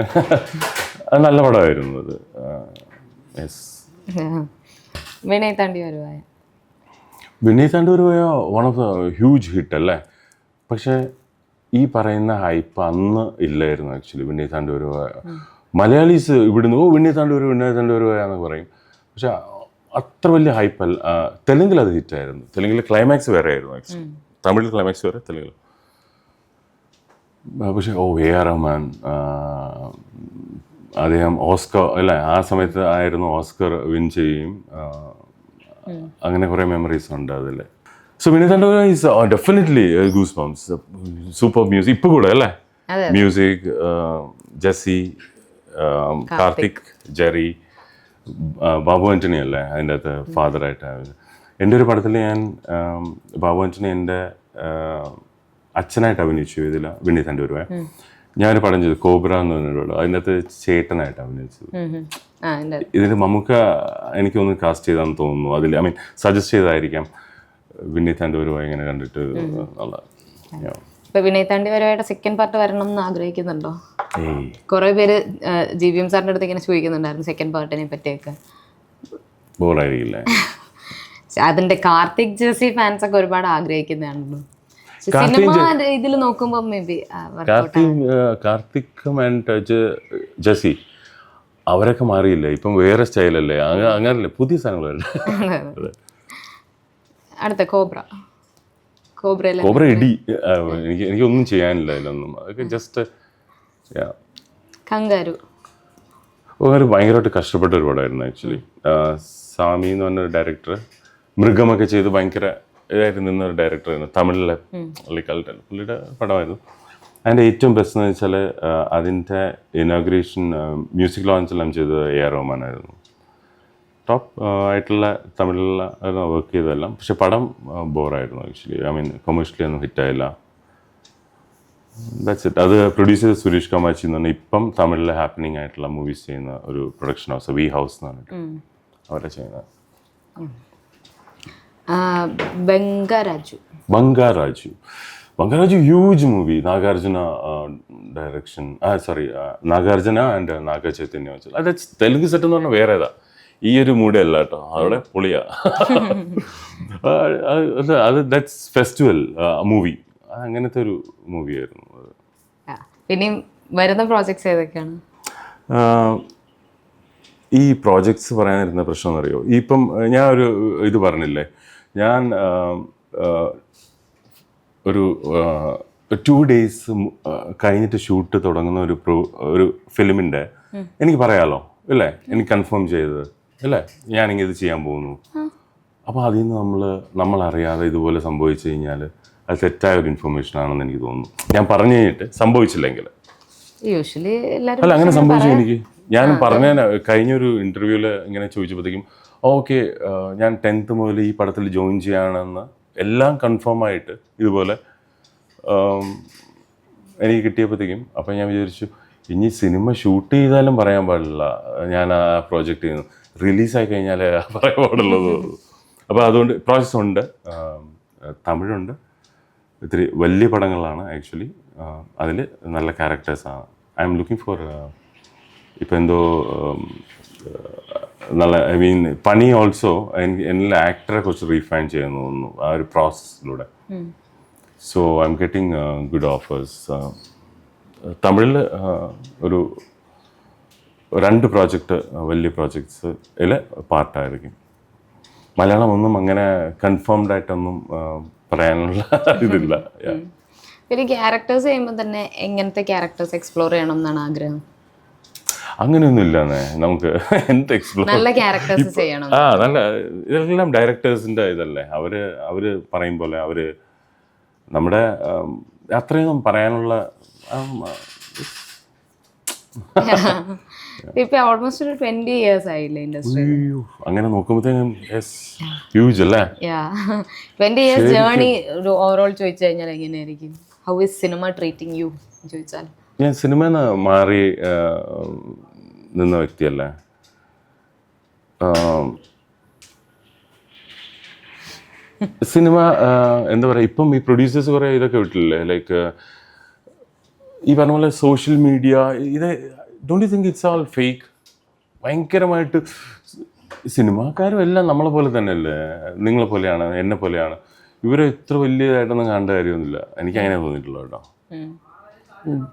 Speaker 1: അത് നല്ല പടമായിരുന്നു അത്. യെസ്.
Speaker 2: വിനയ് താണ്ടി വരുവായ
Speaker 1: വിനയ് താണ്ടൂർ പോയ one of the huge hit അല്ലേ? പക്ഷേ ഈ പറയുന്ന ഹൈപ്പ് അന്ന് ഇല്ലായിരുന്നു ആക്ച്വലി. വിനയ് താണ്ടൂർ പോയ മലയാളീസ് ഇവിടുന്ന് വിനയ് താണ്ടൂർ പോയാന്ന് പറയും. പക്ഷെ അത്ര വലിയ ഹൈപ്പല്ല. തെലുങ്കിൽ അത് ഹിറ്റായിരുന്നു. തെലുങ്കിൽ ക്ലൈമാക്സ് വേറെ ആയിരുന്നു ആക്ച്വലി. തമിഴിൽ ക്ലൈമാക്സ് വേറെ, തെലുങ്കിൽ. പക്ഷേ AR റഹ്മാൻ, അദ്ദേഹം ഓസ്കർ അല്ല ആ സമയത്ത് ആയിരുന്നു ഓസ്കർ വിൻ ചെയ്യും. അങ്ങനെ കുറേ മെമ്മറീസ് ഉണ്ട് അതിൽ. So Vinay Thandur is definitely goosebumps. Super music ഇപ്പം കൂടെ അല്ലേ? മ്യൂസിക്, ജെസ്സി, കാർത്തിക്, ജെറി, ബാബു ആൻ്റണി അല്ലേ അതിൻ്റെ അകത്ത് ഫാദറായിട്ടാണ്. എൻ്റെ ഒരു പടത്തിൽ ഞാൻ ബാബു ആൻ്റണി എൻ്റെ അച്ഛനായിട്ട് അഭിനയിച്ചു. ഇതിൽ വിനയ് താണ്ടൂർ പോയ ഞാനൊരു പടം ചെയ്തു കോബ്ര എന്ന് പറഞ്ഞൊരു പടം. അതിൻ്റെ അകത്ത് ചേട്ടനായിട്ട് അഭിനയിച്ചത്. ഇതിന് മമ്മൂക്ക എനിക്കൊന്ന് കാസ്റ്റ് ചെയ്താന്ന് തോന്നുന്നു. അതിൽ ഐ മീൻ സജസ്റ്റ് ചെയ്തായിരിക്കാം. വിനയ് താണ്ടൂർ പോയി ഇങ്ങനെ കണ്ടിട്ട് നല്ല.
Speaker 2: വിനയ് താണ്ടി വരുവായിട്ട് സെക്കൻഡ് പാർട്ട് വരണം എന്ന് ആഗ്രഹിക്കുന്നുണ്ടോ? കുറെ പേര് GVM സാറിന്റെ അടുത്ത് ഇങ്ങനെ ചോദിക്കുന്നുണ്ടായിരുന്നു സെക്കൻഡ് പാർട്ടിനെ പറ്റിയൊക്കെ.
Speaker 1: ബോറായിരിക്കില്ലേ?
Speaker 2: അതിന്റെ കാർത്തിക് ജെസ്സി ഫാൻസ് ഒക്കെ ഒരുപാട് ആഗ്രഹിക്കുന്നതാണല്ലോ. സിനിമ ഇതിൽ നോക്കുമ്പോൾ maybe
Speaker 1: Karthik and Jessy അവരൊക്കെ മാറിയില്ലേ? ഇപ്പം വേറെ സ്റ്റൈലല്ലേ? അങ്ങനല്ലേ പുതിയ സാധനങ്ങളല്ലേ?
Speaker 2: അടുത്ത കോബ്ര
Speaker 1: ഇടി. എനിക്കൊന്നും ചെയ്യാനില്ല അതിലൊന്നും. അതൊക്കെ ജസ്റ്റ്
Speaker 2: കങ്കാരു
Speaker 1: ഭയങ്കരമായിട്ട് കഷ്ടപ്പെട്ട ഒരു പടമായിരുന്നു ആക്ച്വലി. സാമി എന്ന് പറഞ്ഞൊരു ഡയറക്ടർ മൃഗമൊക്കെ ചെയ്ത് ഭയങ്കര ഇതായിട്ട് നിന്നൊരു ഡയറക്ടറായിരുന്നു. തമിഴിലെ പുള്ളിയുടെ പടമായിരുന്നു. അതിൻ്റെ ഏറ്റവും ബെസ്റ്റ് എന്ന് വെച്ചാൽ അതിൻ്റെ ഇനോഗ്രേഷൻ മ്യൂസിക് ലോഞ്ചെല്ലാം ചെയ്തത് AR റഹ്മാനായിരുന്നു. ടോപ്പ് ആയിട്ടുള്ള തമിഴിലുള്ള വർക്ക് ചെയ്തതെല്ലാം. പക്ഷെ പടം ബോറായിരുന്നു ആക്ച്വലി. ഐ മീൻ കൊമേഴ്ഷ്യലി ഒന്നും ഹിറ്റായില്ല. That's it. അത് പ്രൊഡ്യൂസ് ചെയ്ത് സുരേഷ് കമാച്ചി എന്ന് പറഞ്ഞാൽ ഇപ്പം തമിഴിലെ ഹാപ്പനിങ് ആയിട്ടുള്ള മൂവീസ് ചെയ്യുന്ന ഒരു പ്രൊഡക്ഷൻ ഹൗസ് വി ഹൗസ് എന്ന് പറഞ്ഞിട്ട് അവരെ ചെയ്യുന്നത്. Bangarraju huge movie. Nagarjuna direction. Nagarjuna and Naga Chaitanya വെച്ചാൽ അത് തെലുങ്ക് സെറ്റ് എന്ന് പറഞ്ഞാൽ വേറെ ഏതാ. ഈ ഒരു മൂഡേ അല്ല കേട്ടോ, അവിടെ പൊളിയാ. അത് ദാറ്റ്സ് ഫെസ്റ്റിവൽ മൂവി. അങ്ങനത്തെ ഒരു മൂവിയായിരുന്നു.
Speaker 2: പിന്നെ വരുന്ന പ്രോജക്ട്സ് ഏതൊക്കെയാണ്?
Speaker 1: ഈ പ്രോജക്ട്സ് പറയാനിരുന്ന പ്രശ്നം എന്നറിയോ? ഇപ്പം ഞാൻ ഒരു ഇത് പറഞ്ഞില്ലേ, ഞാൻ ഒരു 2 days കഴിഞ്ഞിട്ട് ഷൂട്ട് തുടങ്ങുന്ന ഒരു ഫിലിമിൻ്റെ എനിക്ക് പറയാമല്ലോ അല്ലേ? എനിക്ക് കൺഫേം ചെയ്തത് അല്ലേ? ഞാനിങ്ങനെ ഇത് ചെയ്യാൻ പോകുന്നു. അപ്പോൾ അതിൽ നിന്ന് നമ്മളറിയാതെ ഇതുപോലെ സംഭവിച്ചു കഴിഞ്ഞാൽ അത് തെറ്റായ ഒരു ഇൻഫർമേഷൻ ആണെന്ന് എനിക്ക് തോന്നുന്നു. ഞാൻ പറഞ്ഞു കഴിഞ്ഞിട്ട് സംഭവിച്ചില്ലെങ്കിൽ അല്ല അങ്ങനെ സംഭവിച്ചു എനിക്ക്. ഞാൻ കഴിഞ്ഞൊരു ഇൻ്റർവ്യൂവിൽ ഇങ്ങനെ ചോദിച്ചപ്പോഴത്തേക്കും ഓക്കെ ഞാൻ 10th മുതൽ ഈ പടത്തിൽ ജോയിൻ ചെയ്യാണെന്ന് എല്ലാം കൺഫേം ആയിട്ട് ഇതുപോലെ എനിക്ക് കിട്ടിയപ്പോഴത്തേക്കും അപ്പം ഞാൻ വിചാരിച്ചു ഇനി സിനിമ ഷൂട്ട് ചെയ്താലും പറയാൻ പാടില്ല ഞാൻ ആ പ്രോജക്റ്റ് ചെയ്യുന്നു. റിലീസായി കഴിഞ്ഞാൽ പറയാൻ പാടുള്ളത്. അപ്പോൾ അതുകൊണ്ട് പ്രോസസ് ഉണ്ട്. തമിഴുണ്ട്. ഇത്തിരി വലിയ പടങ്ങളാണ് ആക്ച്വലി. അതിൽ നല്ല ക്യാരക്ടേഴ്സാണ്. ഐ എം ലുക്കിംഗ് ഫോർ ഇപ്പം എന്തോ നല്ല ഐ മീൻ പണി ഓൾസോ എല്ലാ ആക്ടറെ കുറച്ച് റീഫൈൻ ചെയ്യുന്നു തോന്നുന്നു ആ ഒരു പ്രോസസ്സിലൂടെ. So I am getting good offers. തമിഴിൽ ഒരു 2 പ്രോജക്റ്റ് വലിയ പ്രോജക്ട്സ് പാർട്ടായിരിക്കും. മലയാളം ഒന്നും അങ്ങനെ കൺഫേംഡ് ആയിട്ടൊന്നും പറയാനുള്ള ഇതില്ല.
Speaker 2: പിന്നെ ക്യാരക്ടേഴ്സ് ചെയ്യുമ്പോൾ തന്നെ എങ്ങനത്തെ ക്യാരക്ടേഴ്സ് എക്സ്പ്ലോർ ചെയ്യണം എന്നാണ് ആഗ്രഹം?
Speaker 1: അങ്ങനെയൊന്നും ഇല്ലാന്നേ നമുക്ക്. എന്ത് എക്സ്പ്ലോർ
Speaker 2: നല്ല ക്യാരക്ടേഴ്സ് ചെയ്യണം.
Speaker 1: നല്ല ഇതെല്ലാം ഡയറക്ടേഴ്സിൻ്റെ ഇതല്ലേ. അവര് പറയും പോലെ അവര് നമ്മുടെ അത്രയൊന്നും പറയാനുള്ള
Speaker 2: ഇപ്പൊ ഓൾമോസ്റ്റ് ഒരു 20 years ആയില്ലേ ഇൻഡസ്ട്രിയിൽ.
Speaker 1: അങ്ങനെ നോക്കുമ്പോഴത്തേക്കും ഹ്യൂജ് അല്ലേ?
Speaker 2: 20 years ജേർണി ഒരു ഓവറോൾ ചോദിച്ചു കഴിഞ്ഞാൽ എങ്ങനെയായിരിക്കും? How is cinema treating you ചോദിച്ചാൽ?
Speaker 1: ഞാൻ സിനിമയിൽ നിന്ന് മാറി നിന്ന വ്യക്തിയല്ലേ. സിനിമ എന്താ പറയുക, ഇപ്പം ഈ പ്രൊഡ്യൂസേഴ്സ് കുറേ ഇതൊക്കെ വിട്ടില്ലേ, ലൈക്ക് ഈ പറഞ്ഞ പോലെ സോഷ്യൽ മീഡിയ, ഇത് don't you think it's all fake? ഭയങ്കരമായിട്ട് സിനിമാക്കാരും എല്ലാം നമ്മളെ പോലെ തന്നെയല്ലേ, നിങ്ങളെ പോലെയാണ്, എന്നെ പോലെയാണ്. ഇവരെ ഇത്ര വലിയതായിട്ടൊന്നും കാണേണ്ട കാര്യമൊന്നുമില്ല, എനിക്ക് അങ്ങനെ തോന്നിയിട്ടുള്ളൂ കേട്ടോ.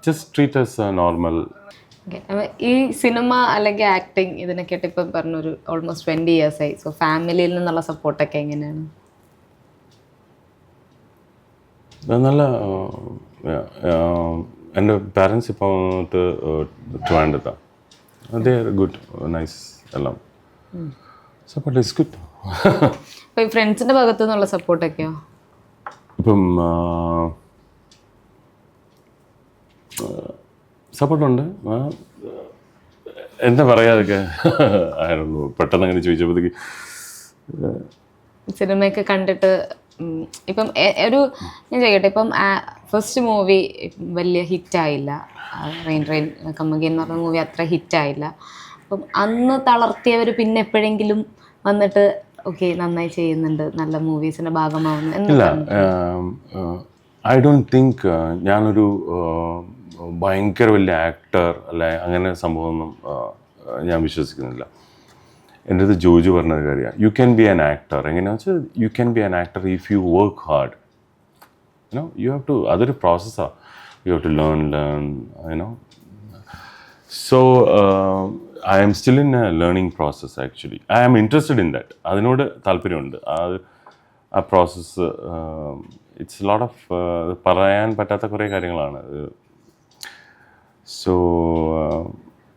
Speaker 1: Just treat as normal.
Speaker 2: ഈ സിനിമ അല്ലെങ്കിൽ ആക്ടിങ് ഇതിനൊക്കെയായിട്ട് ഇപ്പം പറഞ്ഞൊരു ഓൾമോസ്റ്റ് 20 years ആയി. സോ ഫാമിലിയിൽ നിന്നുള്ള സപ്പോർട്ടൊക്കെ എങ്ങനെയാണ്?
Speaker 1: നല്ല എൻ്റെ പാരൻസ് ഇപ്പോൾ ട്രിവാൻഡ്രത്താണ്. അതേ ഗുഡ്, നൈസ്, എല്ലാം സപ്പോർട്ട് ഈസ് ഗുഡ്.
Speaker 2: അപ്പോൾ ഈ ഫ്രണ്ട്സിൻ്റെ ഭാഗത്തു നിന്നുള്ള സപ്പോർട്ടൊക്കെയോ?
Speaker 1: ഇപ്പം സപ്പോർട്ടുണ്ട്. എന്താ പറയാതൊക്കെ ആയിരുന്നു, പെട്ടെന്ന് അങ്ങനെ ചോദിച്ചപ്പോഴത്തേക്ക്.
Speaker 2: സിനിമയൊക്കെ കണ്ടിട്ട് ഇപ്പം ഒരു ഞാൻ ചോദിക്കട്ടെ, ഇപ്പം ഫസ്റ്റ് മൂവി വലിയ ഹിറ്റായില്ല, റെയിൻ കമ്മഗി എന്ന് പറഞ്ഞ മൂവി അത്ര ഹിറ്റായില്ല. അപ്പം അന്ന് തളർത്തിയവർ പിന്നെ എപ്പോഴെങ്കിലും വന്നിട്ട് ഓക്കെ നന്നായി ചെയ്യുന്നുണ്ട്, നല്ല മൂവീസിൻ്റെ ഭാഗമാവുന്നു?
Speaker 1: ഇല്ല, ഐ ഡോണ്ട് തിങ്ക് ഞാനൊരു ഭയങ്കര വലിയ ആക്ടർ അല്ലെ അങ്ങനെ സംഭവമൊന്നും ഞാൻ വിശ്വസിക്കുന്നില്ല. എൻ്റെ അടുത്ത് ജോജു പറഞ്ഞൊരു കാര്യമാണ്, you can be an actor. എങ്ങനെയാണെന്ന് വെച്ചാൽ you can be an actor if you work hard. You have to, അതൊരു പ്രോസസ്സാണ്. You have to learn so I am still in a learning process. Actually I am interested in that. അതിനോട് താല്പര്യമുണ്ട്. ആ process it's lot of പറയാൻ പറ്റാത്ത കുറേ കാര്യങ്ങളാണ്. So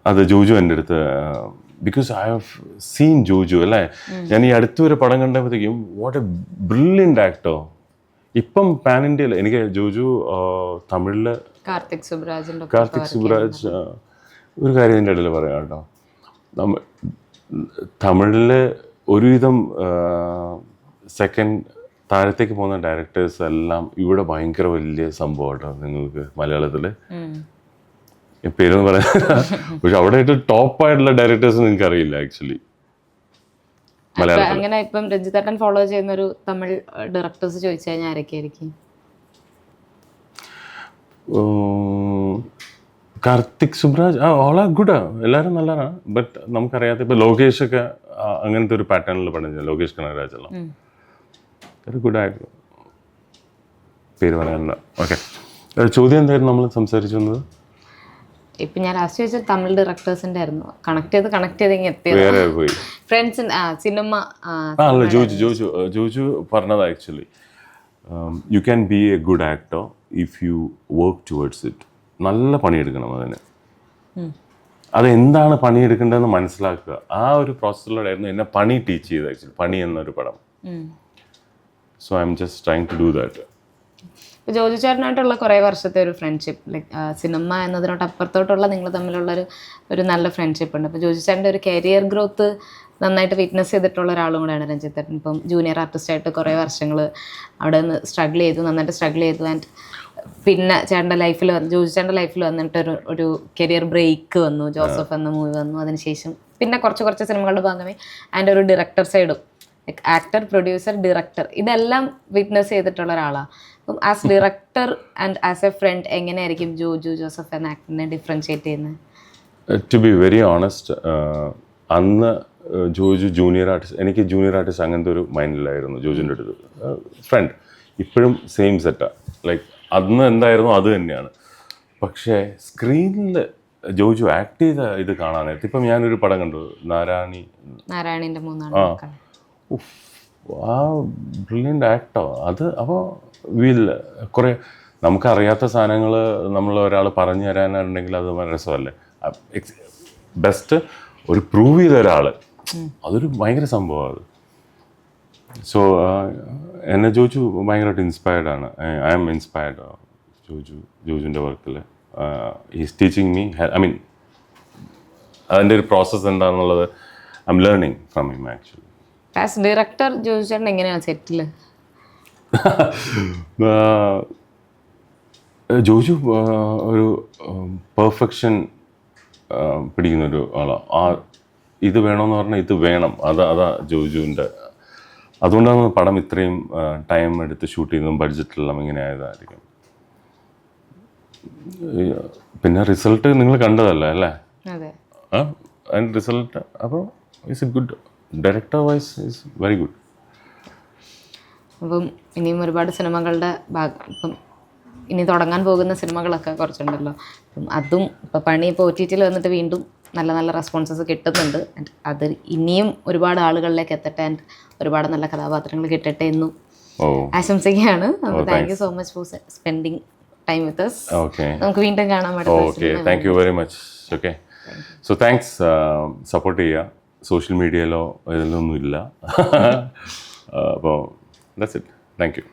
Speaker 1: അത് ജോജു എൻ്റെ അടുത്ത്, because I have seen Joju അല്ലേ. ഞാൻ ഈ അടുത്തൊരു പടം കണ്ടപ്പോഴത്തേക്കും വാട്ട് എ ബ്രില്യൻ്റ് ആക്ടർ. ഇപ്പം പാൻ ഇന്ത്യയിൽ എനിക്ക് ജോജു തമിഴിൽ
Speaker 2: കാർത്തിക് സുബ്രാജ്
Speaker 1: ഒരു കാര്യം എൻ്റെ ഇടയിൽ പറയാം കേട്ടോ. തമിഴിൽ ഒരുവിധം സെക്കൻഡ് താഴത്തേക്ക് പോകുന്ന ഡയറക്ടേഴ്സ് എല്ലാം ഇവിടെ ഭയങ്കര വലിയ സംഭവം കേട്ടോ. നിങ്ങൾക്ക് മലയാളത്തിൽ പേരൊന്നും പറയാൻ, പക്ഷെ അവിടെ ഏറ്റവും ടോപ്പായിട്ടുള്ള ഡയറക്ടേഴ്സ് നിങ്ങൾക്ക് അറിയില്ല ആക്ച്വലി മലയാളത്തിൽ.
Speaker 2: അങ്ങനെ ഇപ്പം രഞ്ജിത്തേട്ടൻ ഫോളോ ചെയ്യുന്ന ഒരു തമിഴ് ഡയറക്ടേഴ്സ് ചോദിച്ചു കഴിഞ്ഞാൽ ആരൊക്കെയായിരിക്കും?
Speaker 1: Karthik Subbaraj all are good, എല്ലാവരും നല്ലതാണ്. ബട്ട് നമുക്കറിയാത്ത ഇപ്പോൾ ലോകേഷ് ഒക്കെ അങ്ങനത്തെ ഒരു പാറ്റേണിൽ പഠിച്ച ലോകേഷ് കനകരാജ് എല്ലാം ഒരു ഗുഡായിരുന്നു. പേര് പറയാനില്ല. ഓക്കെ, ചോദ്യം എന്തായിരുന്നു നമ്മൾ സംസാരിച്ചു വന്നത്?
Speaker 2: ഇപ്പം ഞാൻ ലാസ്റ്റ് ചോദിച്ചത് തമിഴ് ഡയറക്ടേഴ്സിൻ്റെ ആയിരുന്നു. കണക്ട് ചെയ്ത് ഇങ്ങനെ എത്തിയത്
Speaker 1: വേറെ പോയി.
Speaker 2: ഫ്രണ്ട്സിൻ സിനിമ
Speaker 1: അല്ല, ജോജു പറഞ്ഞത് actually U can B A good actor if you work towards it. നല്ല പണിയെടുക്കണം അതിന്. അതെന്താണ് പണിയെടുക്കേണ്ടതെന്ന് മനസ്സിലാക്കുക. ആ ഒരു പ്രോസസ്സിലൂടെ ആയിരുന്നു എന്നെ പണി ടീച്ച് ചെയ്തത് ആക്ച്വലി, പണി എന്നൊരു പടം. So I am just trying to do that.
Speaker 2: ഇപ്പോൾ ജോജു ചേട്ടനായിട്ടുള്ള കുറേ വർഷത്തെ ഒരു ഫ്രണ്ട്ഷിപ്പ്, ലൈക്ക് സിനിമ എന്നതിനോട്ട് അപ്പുറത്തോട്ടുള്ള നിങ്ങൾ തമ്മിലുള്ളൊരു നല്ല ഫ്രണ്ട്ഷിപ്പ് ഉണ്ട്. അപ്പോൾ ജോജു ചേട്ടൻ്റെ ഒരു കരിയർ ഗ്രോത്ത് നന്നായിട്ട് വിറ്റ്നസ് ചെയ്തിട്ടുള്ള ഒരാളും കൂടെയാണ് രഞ്ജിത്തേട്ടൻ. ഇപ്പം ജൂനിയർ ആർട്ടിസ്റ്റായിട്ട് കുറേ വർഷങ്ങൾ അവിടെ നിന്ന് നന്നായിട്ട് സ്ട്രഗിൾ ചെയ്തു. ആൻഡ് പിന്നെ ജോജു ചേട്ടൻ്റെ ലൈഫിൽ വന്നിട്ട് ഒരു കരിയർ ബ്രേക്ക് വന്നു. ജോസഫ് എന്ന മൂവി വന്നു. അതിനുശേഷം പിന്നെ കുറച്ച് സിനിമകളുടെ ഭാഗമായി ആൻഡ് ഒരു ഡയറക്ടർ സൈഡും, ലൈക്ക് ആക്ടർ, പ്രൊഡ്യൂസർ, ഡയറക്ടർ, ഇതെല്ലാം വിറ്റ്നസ് ചെയ്തിട്ടുള്ള ഒരാളാണ്. അപ്പം as director and as a friend എങ്ങനെയായിരിക്കും ജോസഫ് എന്ന ആക്ടറിനെ ഡിഫറൻഷിയേറ്റ് ചെയ്യുന്നത്?
Speaker 1: ടു ബി വെരി ഓണസ്റ്റ്, അന്ന് ജോജു ജൂനിയർ ആർട്ടിസ്റ്റ്, എനിക്ക് ജൂനിയർ ആർട്ടിസ്റ്റ് അങ്ങനത്തെ ഒരു മൈൻഡിലായിരുന്നു ജോജുവിൻ്റെ അടുത്ത്. ഫ്രണ്ട് ഇപ്പോഴും സെയിം സെറ്റാണ്. ലൈക്ക് അന്ന് എന്തായിരുന്നു അത് തന്നെയാണ്. പക്ഷേ സ്ക്രീനിൽ ജോജു ആക്ട് ചെയ്ത ഇത് കാണാൻ നേരത്തെ, ഇപ്പം ഞാനൊരു പടം കണ്ടു,
Speaker 2: നാരായണീൻ്റെ മൂന്നാണ്.
Speaker 1: ആ ബ്രില്യൻ്റ് ആക്ടോ അത്. അപ്പോൾ കുറേ നമുക്കറിയാത്ത സാധനങ്ങൾ നമ്മൾ ഒരാൾ പറഞ്ഞു തരാനുണ്ടെങ്കിൽ അത് രസമല്ലേ. ബെസ്റ്റ് ഒരു പ്രൂവ് ചെയ്ത ഒരാൾ, അതൊരു ഭയങ്കര സംഭവമാണ് അത്. സോ എന്നെ ജോജു ഭയങ്കരമായിട്ട് ഇൻസ്പയർഡാണ്. ഐ ആം ഇൻസ്പയർഡ് ജോജുവിൻ്റെ വർക്കിൽ. Is teaching me, I mean അതിൻ്റെ ഒരു പ്രോസസ്സ് എന്താണെന്നുള്ളത് I M learning from him actually.
Speaker 2: As director Joju ചേട്ടൻ എങ്ങനെയാണ് സെറ്റിൽ?
Speaker 1: ജോജു ഒരു പെർഫെക്ഷൻ പിടിക്കുന്നൊരു ആളാണ്. ഇത് വേണമെന്ന് പറഞ്ഞാൽ ഇത് വേണം, അതാ ജോജുവിൻ്റെ അതുകൊണ്ടാണ് പടം ഇത്രയും ടൈം എടുത്ത് ഷൂട്ട് ചെയ്തതും ബഡ്ജറ്റെല്ലാം ഇങ്ങനെ ആയതായിരിക്കും. പിന്നെ റിസൾട്ട് നിങ്ങൾ കണ്ടതല്ലേ അല്ലേ?
Speaker 2: അതെ.
Speaker 1: അതിൻ്റെ റിസൾട്ട് അപ്പോൾ it's a good, director wise is very good.
Speaker 2: അപ്പം ഇനിയും ഒരുപാട് സിനിമകളുടെ ഇപ്പം ഇനി തുടങ്ങാൻ പോകുന്ന സിനിമകളൊക്കെ കുറച്ചുണ്ടല്ലോ. അപ്പം അതും ഇപ്പം പണി ഇപ്പോൾ OTT-ൽ വന്നിട്ട് വീണ്ടും നല്ല നല്ല റെസ്പോൺസസ് കിട്ടുന്നുണ്ട്. ആൻഡ് അത് ഇനിയും ഒരുപാട് ആളുകളിലേക്ക് എത്തട്ടെ, ആൻഡ് ഒരുപാട് നല്ല കഥാപാത്രങ്ങൾ കിട്ടട്ടെ എന്നും ആശംസിക്കുകയാണ്. അപ്പോൾ thank you so much for spending time with us. നമുക്ക് വീണ്ടും കാണാൻ
Speaker 1: okay, thank you very much. Okay, so thanks. Support ചെയ്യുക. സോഷ്യൽ മീഡിയയിലോ ഇതിലൊന്നും ഇല്ല. അപ്പോൾ ദാറ്റ്സ് ഇറ്റ്. Thank you.